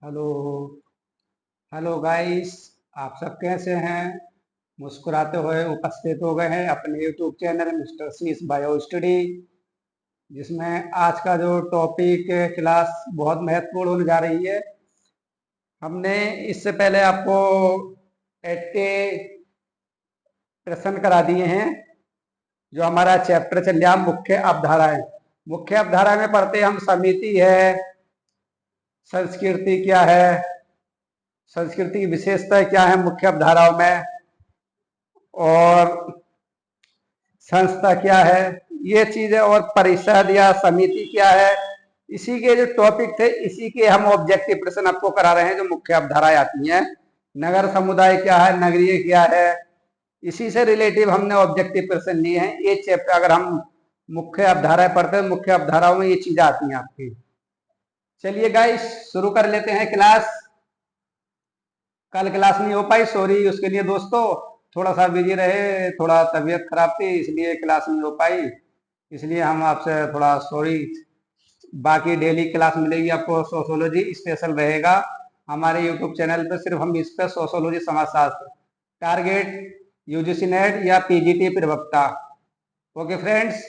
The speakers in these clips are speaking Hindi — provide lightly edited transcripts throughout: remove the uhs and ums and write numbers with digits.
हेलो। Hello guys. आप सब कैसे हैं? मुस्कुराते हुए उपस्थित हो गए हैं अपने यूट्यूब चैनल मिस्टर सीस बायो स्टडी, जिसमें आज का जो टॉपिक क्लास बहुत महत्वपूर्ण होने जा रही है। हमने इससे पहले आपको 80 प्रश्न करा दिए हैं। जो हमारा चैप्टर चल रहा मुख्य अवधाराएं। मुख्य अवधारा में पढ़ते हम समिति है, संस्कृति क्या है, संस्कृति की विशेषता क्या है मुख्य अवधाराओं में, और संस्था क्या है, ये चीजें, और परिषद या समिति क्या है। इसी के जो टॉपिक थे इसी के हम ऑब्जेक्टिव प्रश्न आपको करा रहे हैं जो मुख्य अवधाराएं आती हैं। नगर समुदाय क्या है, नगरीय क्या है, इसी से रिलेटिव हमने ऑब्जेक्टिव प्रश्न लिए हैं। ये चैप्टर अगर हम मुख्य अवधाराएं पढ़ते हैं, मुख्य अवधाराओं में ये चीजें आती हैं आपकी। चलिए गाइस, शुरू कर लेते हैं क्लास। कल क्लास नहीं हो पाई, सॉरी उसके लिए दोस्तों। थोड़ा सा बिजी रहे, थोड़ा तबीयत खराब थी, इसलिए क्लास नहीं हो पाई। इसलिए हम आपसे थोड़ा सॉरी। बाकी डेली क्लास मिलेगी आपको। सोशोलॉजी स्पेशल रहेगा हमारे यूट्यूब चैनल पे। सिर्फ हम इस पर सोशोलॉजी समाजशास्त्र टारगेट यूजीसी नेट या पीजीटी प्रवक्ता। ओके फ्रेंड्स,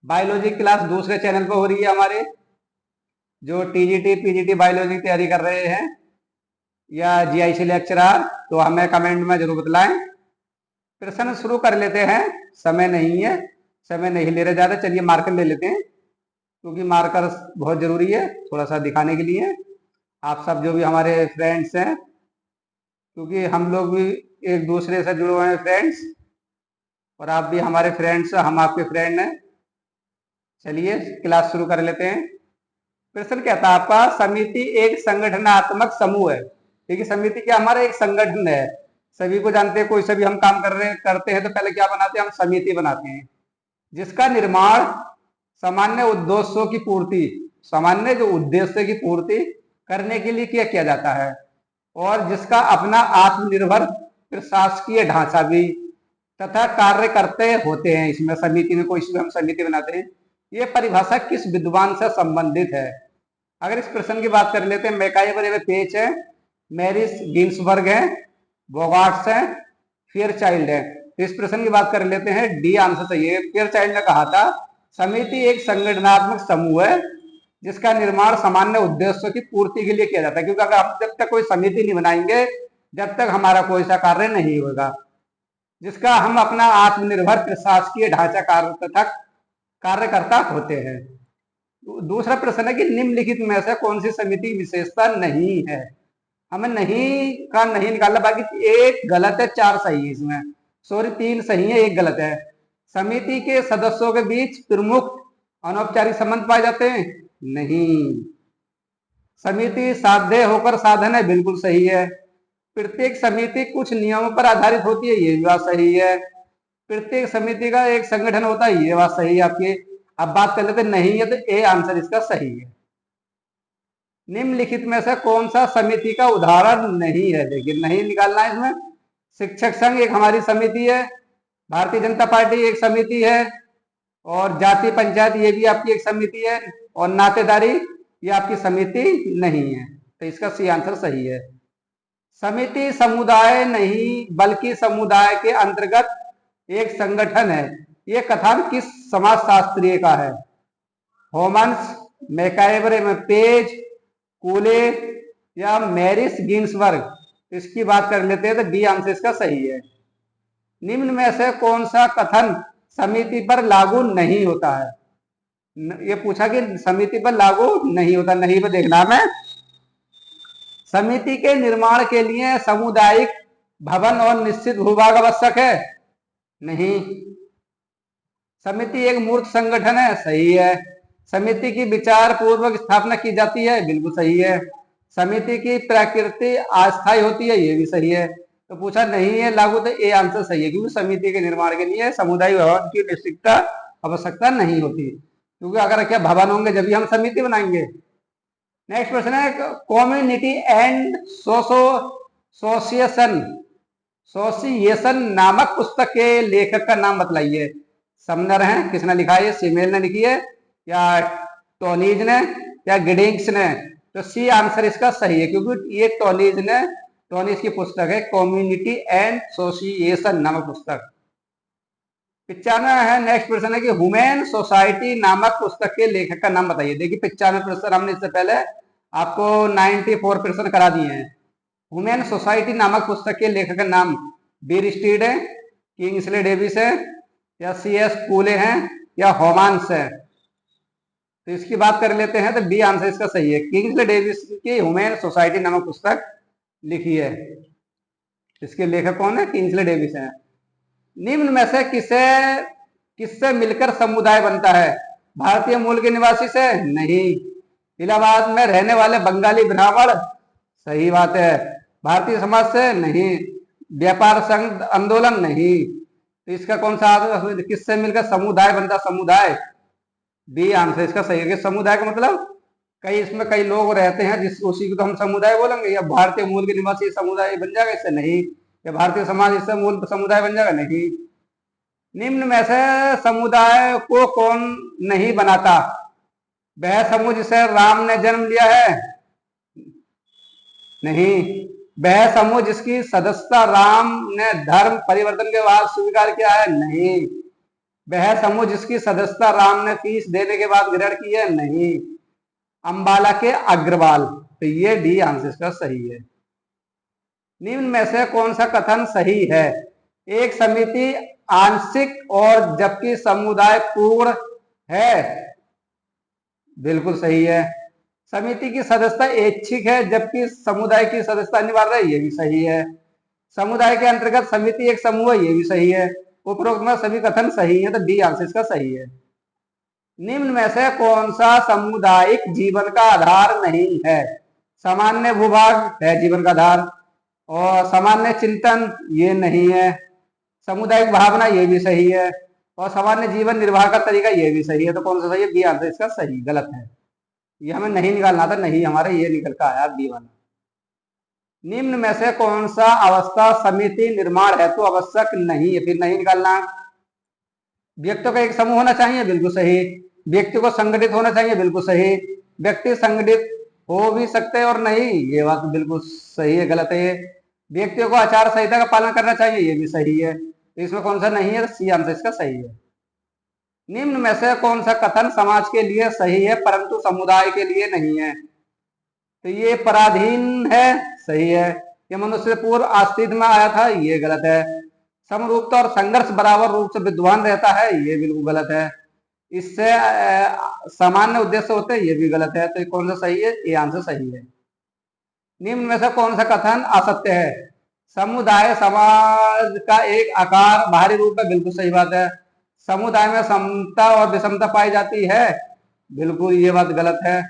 बायोलॉजी क्लास दूसरे चैनल पर हो रही है हमारे। जो टीजीटी पीजीटी बायोलॉजी की तैयारी कर रहे हैं या जीआईसी लेक्चरर, तो हमें कमेंट में जरूर बतलाएं। प्रश्न शुरू कर लेते हैं। समय नहीं है, समय नहीं ले रहे ज्यादा। चलिए मार्कर ले लेते हैं, क्योंकि मार्कर बहुत जरूरी है थोड़ा सा दिखाने के लिए। आप सब जो भी हमारे फ्रेंड्स हैं, क्योंकि हम लोग भी एक दूसरे से जुड़े हुए हैं फ्रेंड्स, और आप भी हमारे फ्रेंड्स, हम आपके फ्रेंड हैं। चलिए क्लास शुरू कर लेते हैं। प्रश्न क्या था आपका? समिति एक संगठनात्मक समूह है। देखिए समिति क्या, हमारा एक संगठन है। सभी को जानते हैं, कोई सभी हम काम करते हैं तो पहले क्या बनाते हैं? हम समिति बनाते हैं, जिसका निर्माण सामान्य उद्देश्यों की पूर्ति, सामान्य जो उद्देश्य की पूर्ति करने के लिए किया जाता है, और जिसका अपना आत्मनिर्भर प्रशासकीय ढांचा भी तथा कार्य करते होते हैं। इसमें समिति में, कोई हम समिति बनाते हैं। ये परिभाषा किस विद्वान से संबंधित है? अगर इस प्रश्न की बात कर लेते हैं, मैकाइवर पेच है, मैरिस गिन्सबर्ग है, बोगार्ट्स है, फेयरचाइल्ड है। तो इस प्रश्न की बात कर लेते हैं, डी आंसर चाहिए। फेयरचाइल्ड ने कहा था समिति एक संगठनात्मक समूह है जिसका निर्माण सामान्य उद्देश्यों की पूर्ति के लिए किया जाता है। क्योंकि अगर हम जब तक कोई समिति नहीं बनाएंगे, जब तक हमारा कोई सा कार्य नहीं होगा, जिसका हम अपना आत्मनिर्भर प्रशासकीय ढांचा कार्य तथा कार्यकर्ता होते हैं। दूसरा प्रश्न है कि निम्नलिखित में से कौन सी समिति विशेषता नहीं है? हमें नहीं का नहीं निकालना, बाकी एक गलत है, 4 सही है इसमें। सॉरी, 3 सही है, एक गलत है। समिति के सदस्यों के बीच प्रमुख अनौपचारिक संबंध पाए जाते हैं? नहीं। समिति साध्य होकर साधन है? बिल्कुल सही है। प्रत्येक समिति कुछ नियमों पर आधारित होती है? ये भी बात सही है। प्रत्येक समिति का एक संगठन होता है? ये बात सही है आपकी। अब बात कर लेते नहीं है, तो ए आंसर इसका सही है। निम्नलिखित में से कौन सा समिति का उदाहरण नहीं है? देखिए नहीं निकालना है इसमें। शिक्षक संघ एक हमारी समिति है, भारतीय जनता पार्टी एक समिति है, और जाति पंचायत ये भी आपकी एक समिति है, और नातेदारी ये आपकी समिति नहीं है। तो इसका सी आंसर सही है। समिति समुदाय नहीं बल्कि समुदाय के अंतर्गत एक संगठन है। ये कथन किस समाजशास्त्री का है? होमन्स, मैकाइवर पेज, कूले या मैरिस गिन्सबर्ग? इसकी बात कर लेते हैं, तो डी आंसर इसका सही है। निम्न में से कौन सा कथन समिति पर लागू नहीं होता है? ये पूछा कि समिति पर लागू नहीं होता, नहीं पर देखना है। समिति के निर्माण के लिए सामुदायिक भवन और निश्चित भूभाग आवश्यक है? नहीं। समिति एक मूर्त संगठन है? सही है। समिति की विचार पूर्वक स्थापना की जाती है? बिल्कुल सही है। समिति की प्रकृति अस्थायी होती है? ये भी सही है। तो पूछा नहीं है लागू, तो ए आंसर सही है, क्योंकि समिति के निर्माण के लिए समुदाय भवन की निश्चितता आवश्यकता नहीं होती, क्योंकि अगर क्या भवन होंगे जब भी हम समिति बनाएंगे। नेक्स्ट प्रश्न है, कम्युनिटी एंड सोसिएशन नामक पुस्तक के लेखक का नाम बतलाइए। समनर है, किसने लिखा है? सिमेल ने लिखी है, या टोनीज ने, या गिडिंग्स ने? तो सी आंसर इसका सही है, क्योंकि ये टोनीज की पुस्तक है, कम्युनिटी एंड एसोसिएशन नामक पुस्तक। 95 है, नेक्स्ट प्रश्न है कि ह्यूमन सोसाइटी नामक पुस्तक के लेखक का नाम बताइए। देखिए 95 प्रश्न हमने इससे पहले आपको 94 प्रश्न करा दिए हैं। ह्यूमन सोसाइटी नामक पुस्तक के लेखक का नाम बीर स्टीड है, किंग्सले डेविस है, या CS कूले हैं, या होमांस है। तो इसकी बात कर लेते हैं, तो बी आंसर इसका सही है। किंग्सले डेविस की ह्यूमन सोसाइटी नामक पुस्तक लिखी है। इसके लेखक कौन है? किंग्सले डेविस है। निम्न में से किससे मिलकर समुदाय बनता है? भारतीय मूल के निवासी से? नहीं। इलाहाबाद में रहने वाले बंगाली ब्राह्मण? सही बात है। भारतीय समाज से? नहीं। व्यापार संघ आंदोलन? नहीं। तो इसका कौन सा किससे मिलकर समुदाय बनता? समुदाय, बी आंसर इसका सही है। कि समुदाय का मतलब इसमें कई लोग रहते हैं, उसी को तो हम समुदाय बोलेंगे। या भारतीय मूल के निवासी समुदाय बन जाएगा इससे? नहीं। या भारतीय समाज इससे मूल समुदाय बन जाएगा? नहीं। निम्न में से समुदाय को कौन नहीं बनाता? वह समूह जिसे राम ने जन्म लिया है? नहीं। वह समूह जिसकी सदस्यता राम ने धर्म परिवर्तन के बाद स्वीकार किया है? नहीं। वह समूह जिसकी सदस्यता राम ने फीस देने के बाद ग्रहण की है? नहीं। अंबाला के अग्रवाल। तो ये डी आंसर इसका सही है। निम्न में से कौन सा कथन सही है? एक समिति आंशिक और जबकि समुदाय पूर्ण है? बिल्कुल सही है। समिति की सदस्यता ऐच्छिक है जबकि समुदाय की सदस्यता अनिवार्य है? ये भी सही है। समुदाय के अंतर्गत समिति एक समूह है? ये भी सही है। उपरोक्त में सभी कथन सही है, तो डी आंसर इसका सही है। निम्न में से कौन सा सामुदायिक जीवन का आधार नहीं है? सामान्य भूभाग है जीवन का आधार, और सामान्य चिंतन ये नहीं है। सामुदायिक भावना ये भी सही है, और सामान्य जीवन निर्वाह का तरीका ये भी सही है। तो कौन सा सही है? बी आंसर इसका सही। गलत है, ये हमें नहीं निकालना था, नहीं हमारे ये निकल का आया बी वाला। निम्न में से कौन सा अवस्था समिति निर्माण हेतु आवश्यक नहीं है? फिर नहीं निकालना। व्यक्तियों का एक समूह होना चाहिए? बिल्कुल सही। व्यक्ति को संगठित होना चाहिए? बिल्कुल सही। व्यक्ति संगठित हो भी सकते हैं और नहीं, ये बात बिल्कुल सही है। गलत है। व्यक्तियों को आचार संहिता का पालन करना चाहिए? ये भी सही है। तो इसमें कौन सा नहीं है? सी आंसर इसका सही है। निम्न में से कौन सा कथन समाज के लिए सही है परंतु समुदाय के लिए नहीं है? तो ये पराधीन है? सही है। ये मनुष्य पूर्व अस्तित्व में आया था? ये गलत है। समरूपता और संघर्ष बराबर रूप से विद्वान रहता है? ये बिल्कुल गलत है। इससे सामान्य उद्देश्य होते हैं? ये भी गलत है। तो ये कौन सा सही है? ये आंसर सही है। निम्न में से कौन सा कथन असत्य है? समुदाय समाज का एक आकार बाहरी रूप में? बिल्कुल सही बात है। समुदाय में समता और विषमता पाई जाती है? बिल्कुल ये बात गलत है,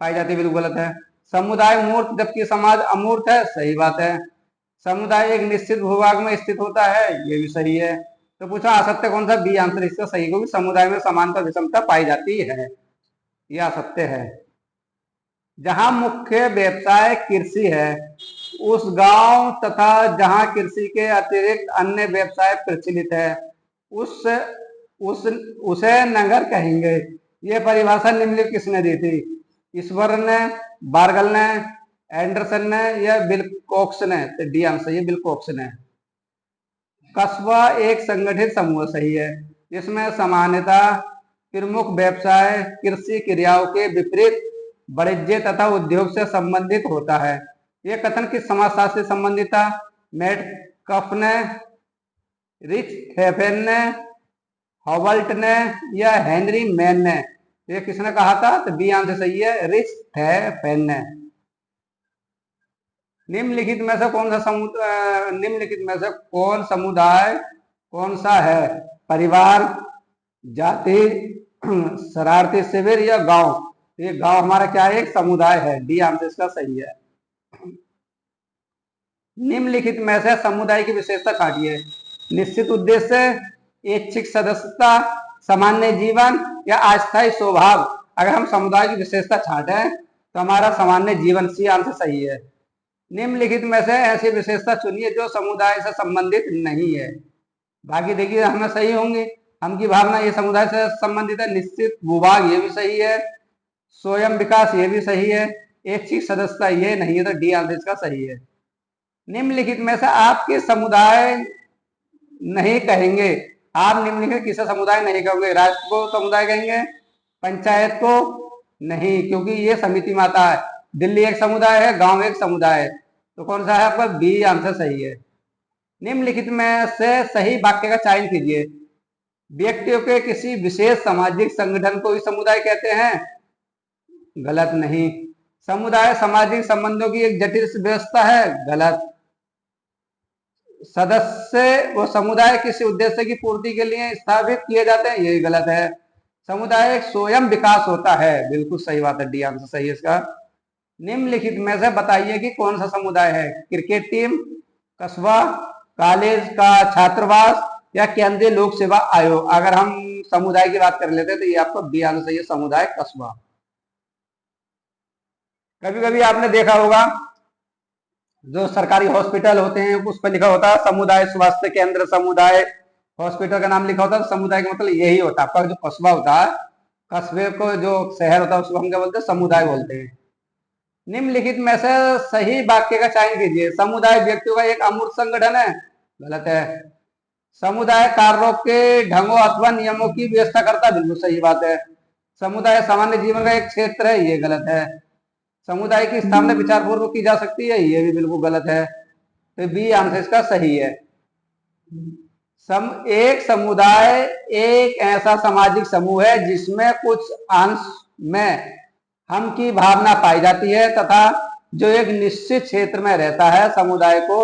पाई जाती है, बिल्कुल गलत है। समुदाय मूर्त जबकि समाज अमूर्त है? सही बात है। समुदाय एक निश्चित भूभाग में स्थित होता है? ये भी सही है। तो पूछा असत्य कौन सा? बी आंसर इसका सही, क्योंकि समुदाय में समानता विषमता पाई जाती है, यह असत्य है। जहां मुख्य व्यवसाय कृषि है उस गांव तथा जहां कृषि के अतिरिक्त अन्य व्यवसाय प्रचलित है उसे नगर कहेंगे। यह परिभाषा निम्नलिखित किसने दी थी? ईश्वर ने, बार्गल ने, एंडरसन ने, या विल्कोक्स ने? तो डी आंसर ये विल्कोक्स ने। कस्बा एक संगठित समूह? सही है। जिसमें सामान्यता प्रमुख व्यवसाय कृषि क्रियाओं के विपरीत वाणिज्य तथा उद्योग से संबंधित होता है। यह कथन किस समाजशास्त्र से संबंधित था? मेटकफ ने, रिच हेफेन ने, हॉबल्ट ने, या हेनरी मैन ने? ये किसने कहा था? तो बी आंसर सही है, रिच हेफेन ने। निम्नलिखित में से कौन समुदाय कौन सा है? परिवार, जाति, शरारती शिविर, या गांव? ये गांव हमारा क्या है? एक समुदाय है। डी आंसर इसका सही है। निम्नलिखित में से समुदाय की विशेषता छांटिए। निश्चित उद्देश्य, ऐच्छिक सदस्यता, सामान्य जीवन, या अस्थायी स्वभाव। अगर हम समुदाय की विशेषता छांटे तो हमारा सामान्य जीवन, सी आंसर सही है। निम्नलिखित में से ऐसी विशेषता चुनिए जो समुदाय से संबंधित नहीं है। बाकी देखिए हमें सही होंगे। हम की भावना ये समुदाय से संबंधित है। निश्चित भूभाग ये भी सही है। स्वयं विकास ये भी सही है। ऐच्छिक सदस्यता ये नहीं है, तो डी आंसर इसका सही है। निम्नलिखित में से आपके समुदाय नहीं कहेंगे, आप निम्नलिखित किसे समुदाय नहीं कहोगे? राष्ट्र को समुदाय कहेंगे, पंचायत को नहीं, क्योंकि ये समिति माता है। दिल्ली एक समुदाय है, गांव एक समुदाय है, तो कौन सा है आपका? बी आंसर सही है। निम्नलिखित में से सही वाक्य का चयन कीजिए। व्यक्तियों के किसी विशेष सामाजिक संगठन को ही समुदाय कहते हैं, गलत नहीं। समुदाय सामाजिक संबंधों की एक जटिल व्यवस्था है, गलत। सदस्य वो समुदाय किसी उद्देश्य की पूर्ति के लिए स्थापित किए जाते हैं, ये गलत है। समुदाय एक स्वयं विकास होता है, बिल्कुल सही बात है, डी आंसर सही है इसका। निम्नलिखित में से बताइए कि कौन सा समुदाय है? क्रिकेट टीम, कस्बा, कॉलेज का छात्रावास या केंद्रीय लोक सेवा आयोग। अगर हम समुदाय की बात कर लेते हैं तो ये आपको बी आंसर सही है, समुदाय कस्बा। कभी कभी आपने देखा होगा जो सरकारी हॉस्पिटल होते हैं उस पर लिखा होता है समुदाय स्वास्थ्य केंद्र, समुदाय हॉस्पिटल का नाम लिखा होता है। समुदाय का मतलब यही होता है। आपका जो कस्बा होता है, कस्बे को जो शहर होता है उसको हम क्या बोलते हैं? समुदाय बोलते हैं। निम्नलिखित में से सही वाक्य का चयन कीजिए। समुदाय व्यक्तियों का एक अमूर्त संगठन है, गलत है। समुदाय कार्यों के ढंगों अथवा नियमों की व्यवस्था करता है, बिल्कुल सही बात है। समुदाय सामान्य जीवन का एक क्षेत्र है, ये गलत है। समुदाय की स्थापना विचारपूर्वक की जा सकती है, ये भी बिल्कुल गलत है। तो बी आंसर इसका सही है। एक समुदाय एक ऐसा सामाजिक समूह है जिसमें कुछ अंश में हम की भावना पाई जाती है तथा जो एक निश्चित क्षेत्र में रहता है। समुदाय को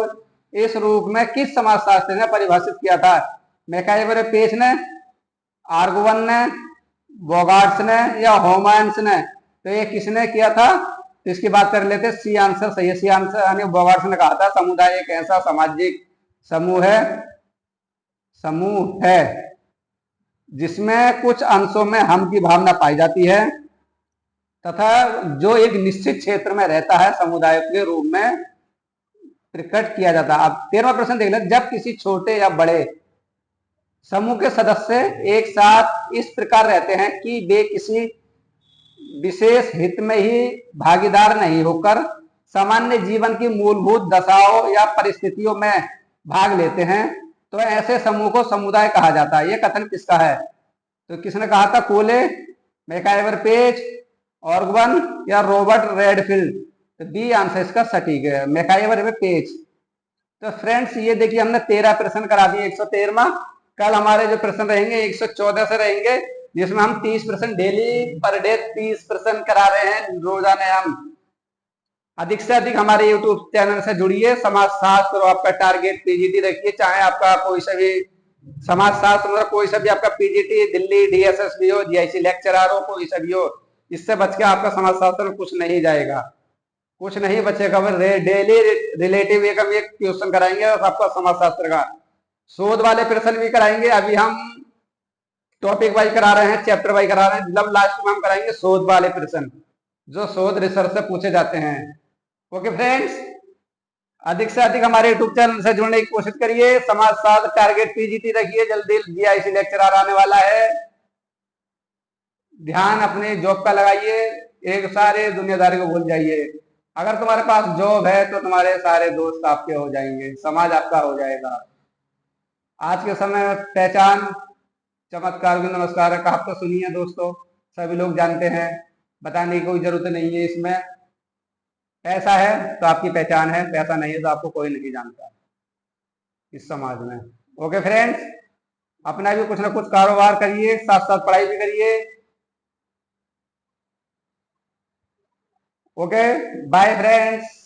इस रूप में किस समाजशास्त्री ने परिभाषित किया था? मैकाइवर पेज ने, आर्गवन ने, बोगार्ड्स ने या होमायंस ने? तो ये किसने किया था? तो इसकी बात कर लेते। सी आंसर सही है। सी आंसर यानी बोगार्ड्स ने कहा था समुदाय एक ऐसा सामाजिक समूह है जिसमें कुछ अंशों में हम की भावना पाई जाती है तथा जो एक निश्चित क्षेत्र में रहता है समुदाय के रूप में प्रकट किया जाता है। अब 13वां प्रश्न देख लें। जब किसी छोटे या बड़े समूह के सदस्य एक साथ इस प्रकार रहते हैं कि वे किसी विशेष हित में ही भागीदार नहीं होकर सामान्य जीवन की मूलभूत दशाओं या परिस्थितियों में भाग लेते हैं, तो ऐसे समूह को समुदाय कहा जाता है। यह कथन किसका है? तो किसने कहा था? कोले, मैकाइवर पेज, ऑर्गवन या रॉबर्ट रेडफील्ड? तो बी आंसर इसका सटीक है, मैकाइवर पेज। तो फ्रेंड्स ये देखिए हमने 13 प्रश्न करा दिए, 113वां। कल हमारे जो प्रश्न रहेंगे 114 से रहेंगे, जिसमें हम 30 प्रश्न डेली पर डे 30 प्रश्न करा रहे हैं रोजाना। हम अधिक से अधिक हमारे यूट्यूब चैनल से जुड़िए। समाजशास्त्र और आपका टारगेट पीजीटी रखिए, चाहे आपका कोई सा भी समाजशास्त्र मतलब कोई सा भी आपका पीजीटी, दिल्ली डीएसएसबी हो, जीआईसी लेक्चरर हो, कोई सा भी हो, इससे बच के आपका समाजशास्त्र में कुछ नहीं जाएगा, कुछ नहीं बचेगा। डेली रिलेटिव एक क्वेश्चन कराएंगे और आपका समाजशास्त्र का शोध वाले प्रश्न भी कराएंगे। अभी हम टॉपिक वाइज करा रहे हैं, चैप्टर वाइज करा रहे हैं। जब लास्ट में हम कराएंगे शोध वाले प्रश्न जो शोध रिसर्च से पूछे जाते हैं। ओके फ्रेंड्स, अधिक से अधिक हमारे यूट्यूब चैनल से जुड़ने की कोशिश करिए। समाजशास्त्र टारगेट पीजीटी रखिए, जल्दी जीआईसी लेक्चरर आने वाला है। ध्यान अपने जॉब का लगाइए, एक सारे दुनियादारी को भूल जाइए। अगर तुम्हारे पास जॉब है तो तुम्हारे सारे दोस्त आपके हो जाएंगे, समाज आपका हो जाएगा। आज के समय पहचान चमत्कार की नमस्कार है, कहावत तो सुनी है दोस्तों, सभी लोग जानते हैं, बताने की कोई जरूरत नहीं है। इसमें पैसा है तो आपकी पहचान है, पैसा नहीं है तो आपको कोई नहीं जानता इस समाज में। ओके फ्रेंड्स, अपना भी कुछ ना कुछ कारोबार करिए, साथ साथ पढ़ाई भी करिए। Okay bye friends.